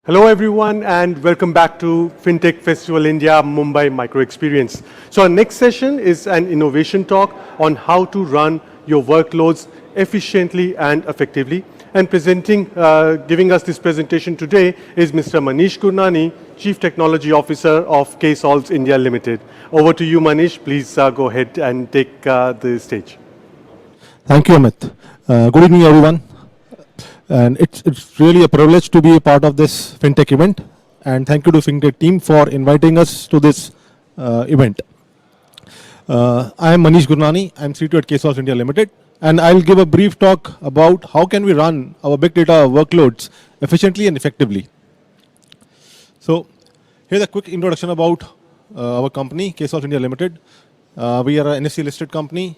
Hello everyone and welcome back to FinTech Festival India Mumbai Micro Experience. So our next session is an innovation talk on how to run your workloads efficiently and effectively. And giving us this presentation today is Mr. Manish Gurnani, Chief Technology Officer of KSolves India Limited. Over to you, Manish. Please go ahead and take the stage. Thank you, Amit. Good evening, everyone. And it's really a privilege to be a part of this FinTech event. And thank you to FinTech team for inviting us to this event. I am Manish Gurnani. I'm CTO at KSolves India Limited. And I'll give a brief talk about how can we run our big data workloads efficiently and effectively. So here's a quick introduction about our company, KSolves India Limited. We are an NSE listed company,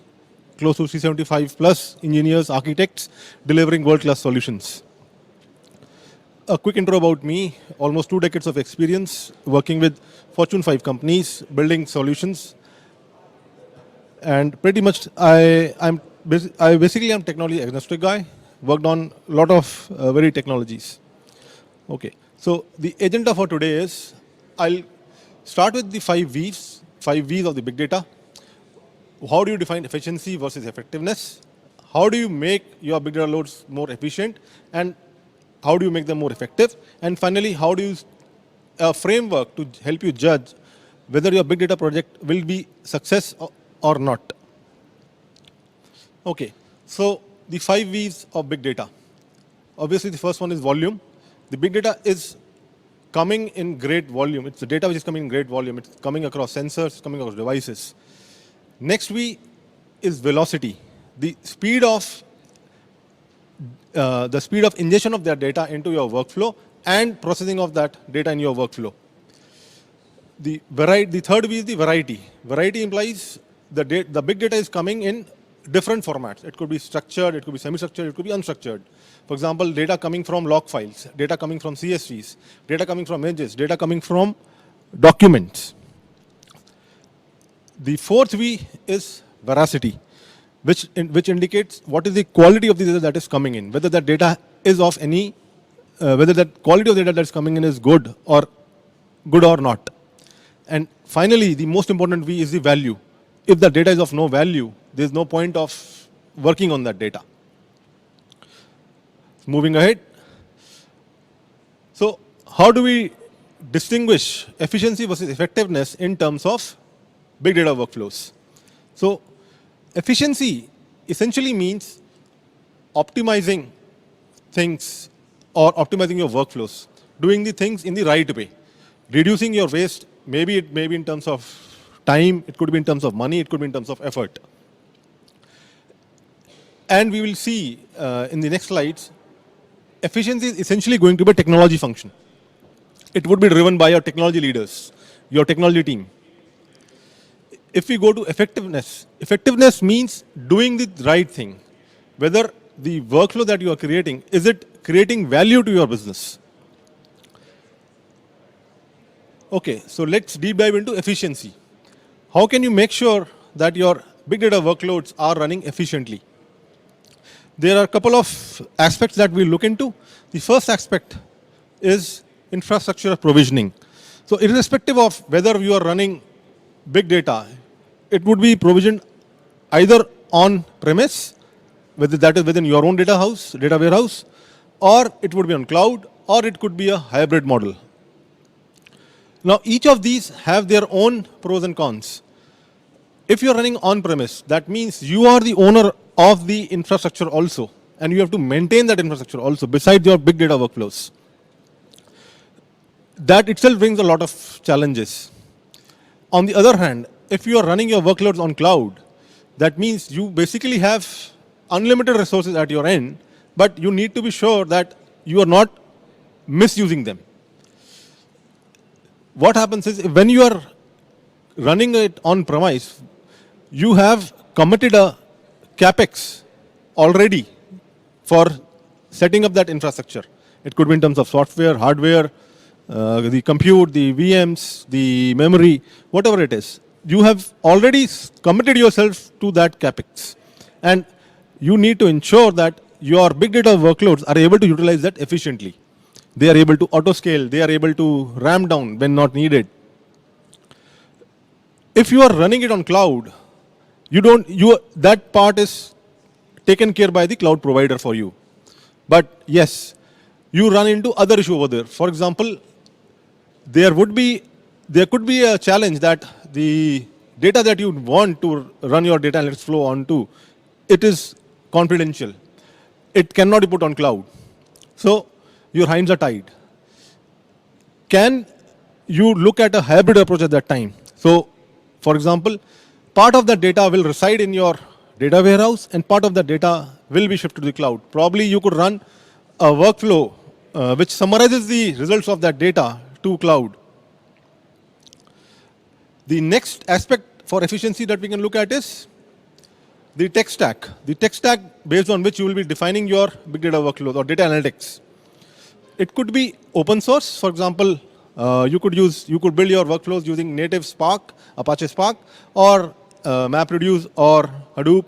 close to 375 plus engineers, architects, delivering world-class solutions. A quick intro about me, almost 2 decades of experience working with Fortune 5 companies, building solutions. And pretty much I basically am technology agnostic guy, worked on a lot of very technologies. Okay, so the agenda for today is, I'll start with the 5 V's of the big data. How do you define efficiency versus effectiveness? How do you make your big data loads more efficient? And how do you make them more effective? And finally, how do you a framework to help you judge whether your big data project will be success or not? Okay, so the 5 V's of big data. Obviously, the first one is volume. The big data is coming in great volume. It's the data which is coming in great volume. It's coming across sensors, coming across devices. Next V is velocity, the speed of ingestion of that data into your workflow and processing of that data in your workflow. The third V is the variety. Variety implies the big data is coming in different formats. It could be structured, it could be semi-structured, it could be unstructured. For example, data coming from log files, data coming from CSVs, data coming from images, data coming from documents. The fourth V is veracity, which indicates what is the quality of the data that is coming in, whether that data is of any, whether that quality of data that is coming in is good or not. And finally, the most important V is the value. If the data is of no value, there is no point of working on that data. Moving ahead. So how do we distinguish efficiency versus effectiveness in terms of big data workflows? So efficiency essentially means optimizing things or optimizing your workflows, doing the things in the right way, reducing your waste. Maybe it may be in terms of time, it could be in terms of money, it could be in terms of effort. And we will see in the next slides, efficiency is essentially going to be a technology function. It would be driven by your technology leaders, your technology team. If we go to effectiveness, effectiveness means doing the right thing. Whether the workflow that you are creating, is it creating value to your business? Okay, so let's deep dive into efficiency. How can you make sure that your big data workloads are running efficiently? There are a couple of aspects that we look into. The first aspect is infrastructure provisioning. So irrespective of whether you are running big data, it would be provisioned either on premise, whether that is within your own data warehouse, or it would be on cloud, or it could be a hybrid model. Now, each of these have their own pros and cons. If you're running on premise, that means you are the owner of the infrastructure also, and you have to maintain that infrastructure also besides your big data workflows. That itself brings a lot of challenges. On the other hand, if you are running your workloads on cloud, that means you basically have unlimited resources at your end, but you need to be sure that you are not misusing them. What happens is, when you are running it on premise, you have committed a capex already for setting up that infrastructure. It could be in terms of software, hardware, the compute, the VMs, the memory, whatever it is. You have already committed yourself to that capex. And you need to ensure that your big data workloads are able to utilize that efficiently. They are able to auto scale. They are able to ramp down when not needed. If you are running it on cloud, that part is taken care by the cloud provider for you. But yes, you run into other issue over there. For example, there could be a challenge that the data that you want to run your data analytics flow onto, it is confidential. It cannot be put on cloud. So your hands are tied. Can you look at a hybrid approach at that time? So, for example, part of that data will reside in your data warehouse and part of that data will be shifted to the cloud. Probably you could run a workflow which summarizes the results of that data to cloud. The next aspect for efficiency that we can look at is the tech stack. The tech stack based on which you will be defining your big data workload or data analytics. It could be open source. For example, you could build your workflows using native Spark, Apache Spark, or MapReduce or Hadoop,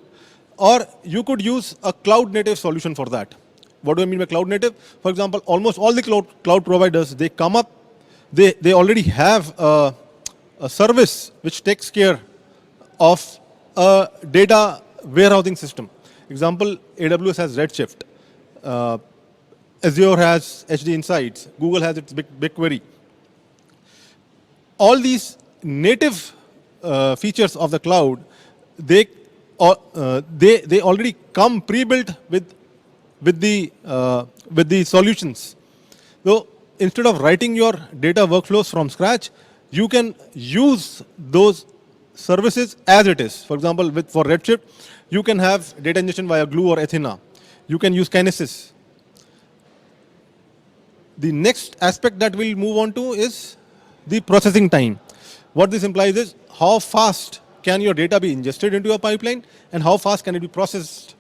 or you could use a cloud native solution for that. What do I mean by cloud native? For example, almost all the cloud providers, they already have a service which takes care of a data warehousing system. Example, AWS has Redshift. Azure has HD Insights. Google has its BigQuery. All these native features of the cloud, they already come pre-built with the solutions. So instead of writing your data workflows from scratch, you can use those services as it is. For example, for Redshift, you can have data ingestion via Glue or Athena. You can use Kinesis. The next aspect that we'll move on to is the processing time. What this implies is how fast can your data be ingested into your pipeline and how fast can it be processed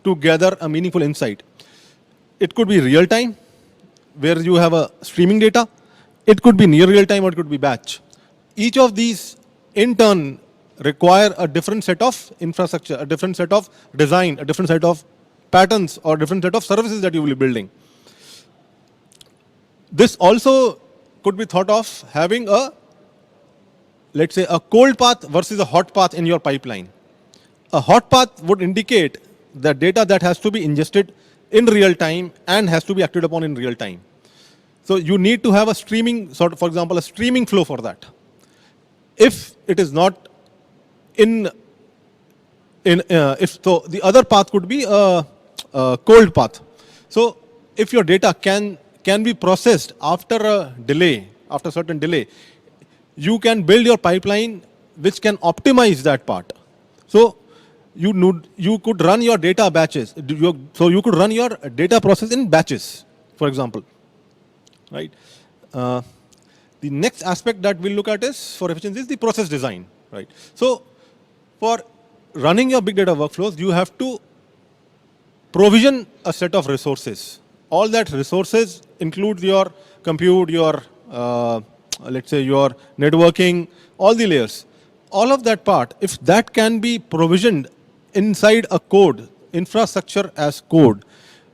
to gather a meaningful insight. It could be real time, where you have a streaming data. It could be near real time or it could be batch. Each of these in turn require a different set of infrastructure, a different set of design, a different set of patterns or different set of services that you will be building. This also could be thought of having let's say a cold path versus a hot path in your pipeline. A hot path would indicate the data that has to be ingested in real time and has to be acted upon in real time. So you need to have a streaming, for example, a streaming flow for that. If it is not the other path could be a cold path. So if your data can be processed after a certain delay, you can build your pipeline which can optimize that part. So you could run your data batches. So you could run your data process in batches, for example, right? The next aspect that we'll look at is for efficiency is the process design, right? So for running your big data workflows, you have to provision a set of resources. All that resources include your compute, your let's say your networking, all the layers. All of that part, if that can be provisioned inside a code, infrastructure as code,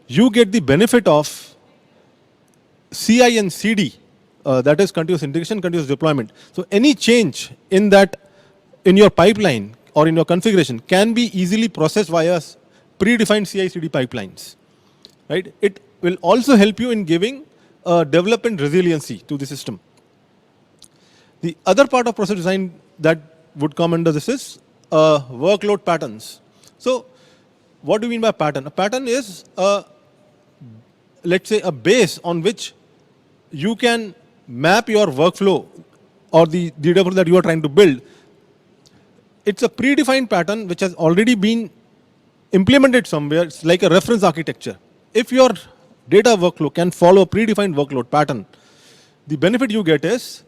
you get the benefit of CI and CD, that is continuous integration, continuous deployment. So any change in your pipeline or in your configuration can be easily processed via predefined CI/CD pipelines, right? It will also help you in giving development resiliency to the system. The other part of process design that would come under this is workload patterns. So what do we mean by pattern? A pattern is, let's say, a base on which you can map your workflow or the data that you are trying to build. It's a predefined pattern which has already been implemented somewhere. It's like a reference architecture. If your data workflow can follow a predefined workload pattern, the benefit you get is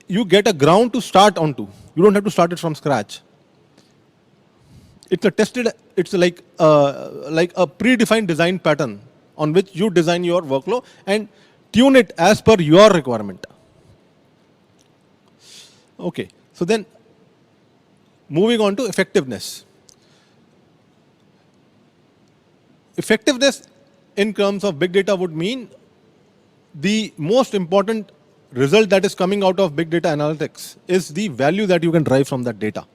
you get a ground to start onto. You don't have to start it from scratch. It's like a predefined design pattern on which you design your workflow and tune it as per your requirement. Okay, so then moving on to effectiveness. Effectiveness in terms of big data would mean the most important result that is coming out of big data analytics is the value that you can drive from that data,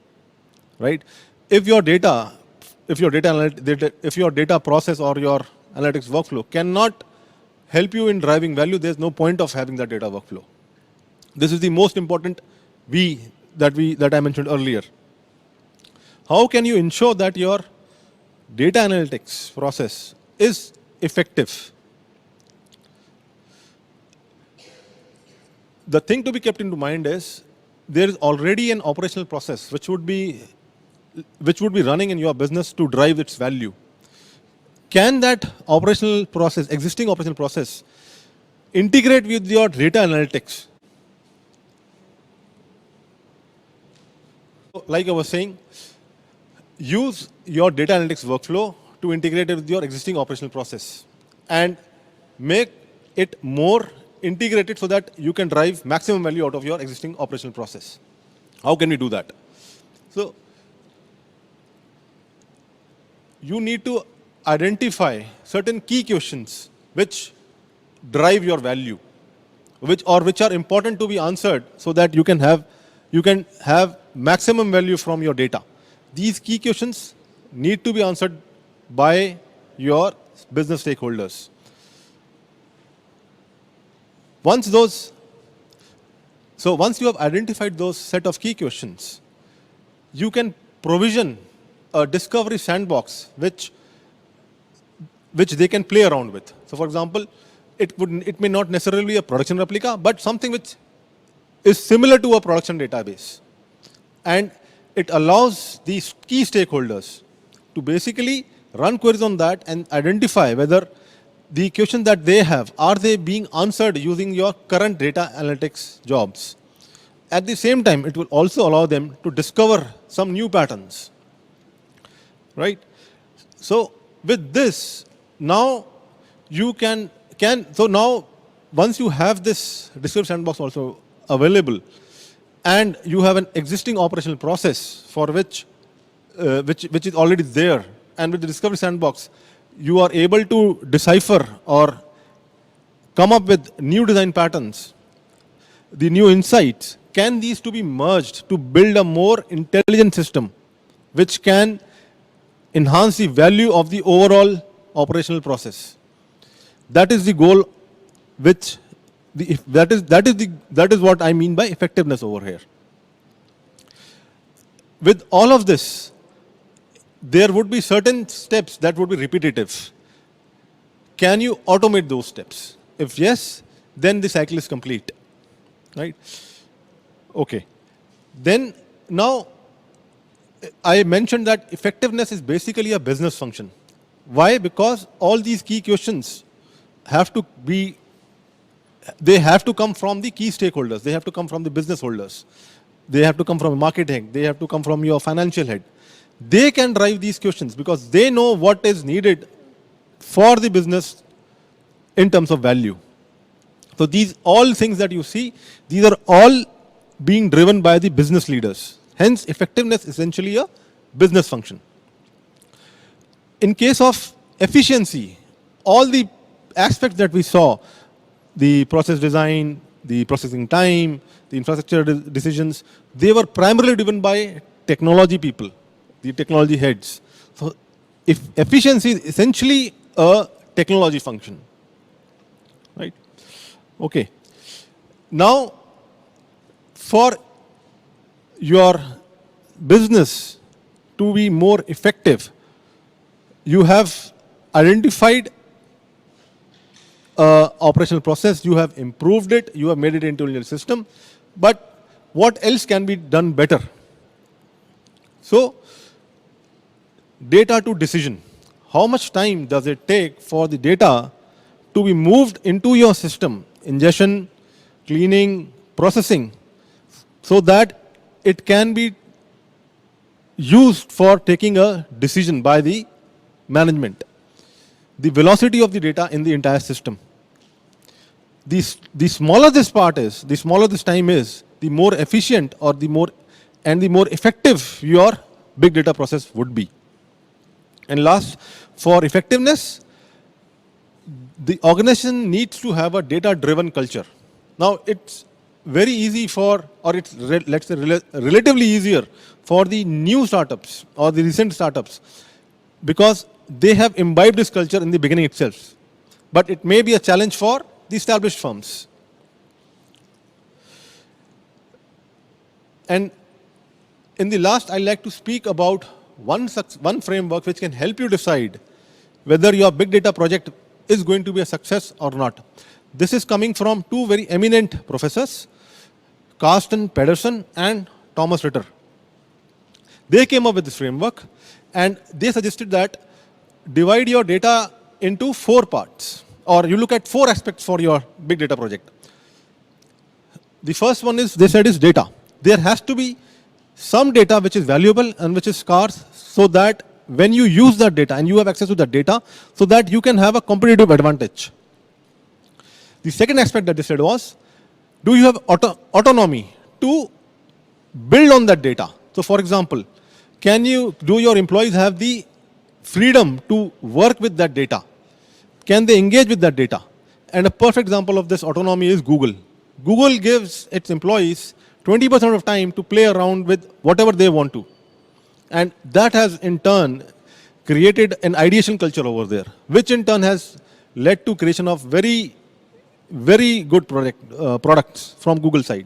right? If your data, if your data process or your analytics workflow cannot help you in driving value, there's no point of having that data workflow. This is the most important that I mentioned earlier. How can you ensure that your data analytics process is effective? The thing to be kept into mind is there is already an operational process which would be running in your business to drive its value. Can that operational process, existing operational process, integrate with your data analytics? Like I was saying, use your data analytics workflow to integrate it with your existing operational process and make it more integrated so that you can drive maximum value out of your existing operational process. How can we do that? So, you need to identify certain key questions which drive your value, which are important to be answered so that you can have maximum value from your data. These key questions need to be answered by your business stakeholders. Once you have identified those set of key questions, you can provision a discovery sandbox which they can play around with. So for example, it may not necessarily be a production replica, but something which is similar to a production database. And it allows these key stakeholders to basically run queries on that and identify whether the questions that they have, are they being answered using your current data analytics jobs. At the same time, it will also allow them to discover some new patterns, right? So with this, now you so now once you have this discovery sandbox also available, and you have an existing operational process for which is already there, and with the discovery sandbox, you are able to decipher or come up with new design patterns, the new insights. Can these to be merged to build a more intelligent system which can enhance the value of the overall operational process? That is the goal, that is what I mean by effectiveness over here. With all of this, there would be certain steps that would be repetitive. Can you automate those steps? If yes, then the cycle is complete, right? Okay. Then now, I mentioned that effectiveness is basically a business function. Why? Because all these key questions have to come from the key stakeholders. They have to come from the business holders. They have to come from marketing. They have to come from your financial head. They can drive these questions because they know what is needed for the business in terms of value. So these all things that you see, these are all being driven by the business leaders. Hence, effectiveness is essentially a business function. In case of efficiency, all the aspects that we saw, the process design, the processing time, the infrastructure decisions, they were primarily driven by technology people, the technology heads. So if efficiency is essentially a technology function, right? Okay. Now, for your business to be more effective, you have identified operational process, you have improved it, you have made it into a system, but what else can be done better? So, data to decision. How much time does it take for the data to be moved into your system, ingestion, cleaning, processing, so that it can be used for taking a decision by the management? The velocity of the data in the entire system. The smaller this part is, the smaller this time is, the more efficient or the more effective your big data process would be. And last, for effectiveness, the organization needs to have a data-driven culture. Now, it's very easy for, or it's let's say relatively easier for the new startups or the recent startups because they have imbibed this culture in the beginning itself. But it may be a challenge for the established firms. And in the last, I'd like to speak about one framework which can help you decide whether your big data project is going to be a success or not. This is coming from two very eminent professors, Carsten Pedersen and Thomas Ritter. They came up with this framework and they suggested that divide your data into 4 parts, or you look at 4 aspects for your big data project. The first one is, they said, is data. There has to be some data which is valuable and which is scarce, so that when you use that data and you have access to that data, so that you can have a competitive advantage. The second aspect that they said was, do you have autonomy to build on that data? So for example, do your employees have the freedom to work with that data? Can they engage with that data? And a perfect example of this autonomy is Google. Google gives its employees 20% of time to play around with whatever they want to. And that has in turn created an ideation culture over there, which in turn has led to creation of very, very good products from Google side.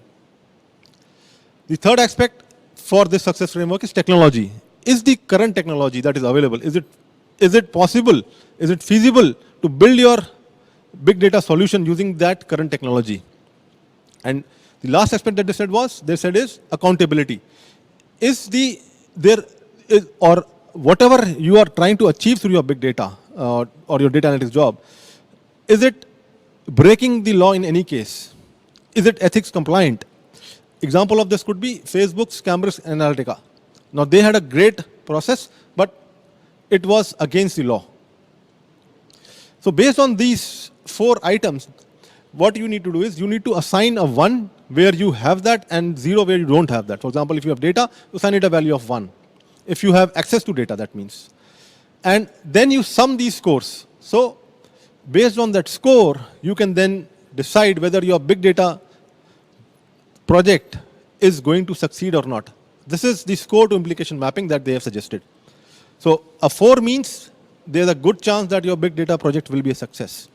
The third aspect for this success framework is technology. Is the current technology that is available, is it possible, is it feasible to build your big data solution using that current technology? And the last aspect that they said is accountability. Or whatever you are trying to achieve through your big data or your data analytics job, is it breaking the law in any case? Is it ethics compliant? Example of this could be Facebook's Cambridge Analytica. Now, they had a great process, but it was against the law. So based on these 4 items, what you need to do is you need to assign a 1 where you have that and 0 where you don't have that. For example, if you have data, you assign it a value of 1. If you have access to data, that means. And then you sum these scores. So based on that score, you can then decide whether your big data project is going to succeed or not. This is the score to implication mapping that they have suggested. So a 4 means there's a good chance that your big data project will be a success.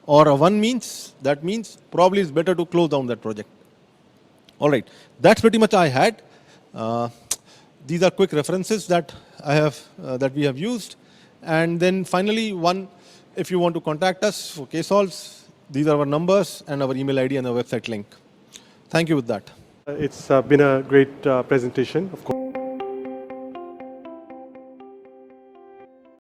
Or a 1 means, that means probably it's better to close down that project. All right, that's pretty much I had. These are quick references that that we have used. And then finally, if you want to contact us for KSolves, these are our numbers and our email ID and our website link. Thank you with that. It's been a great presentation, of course.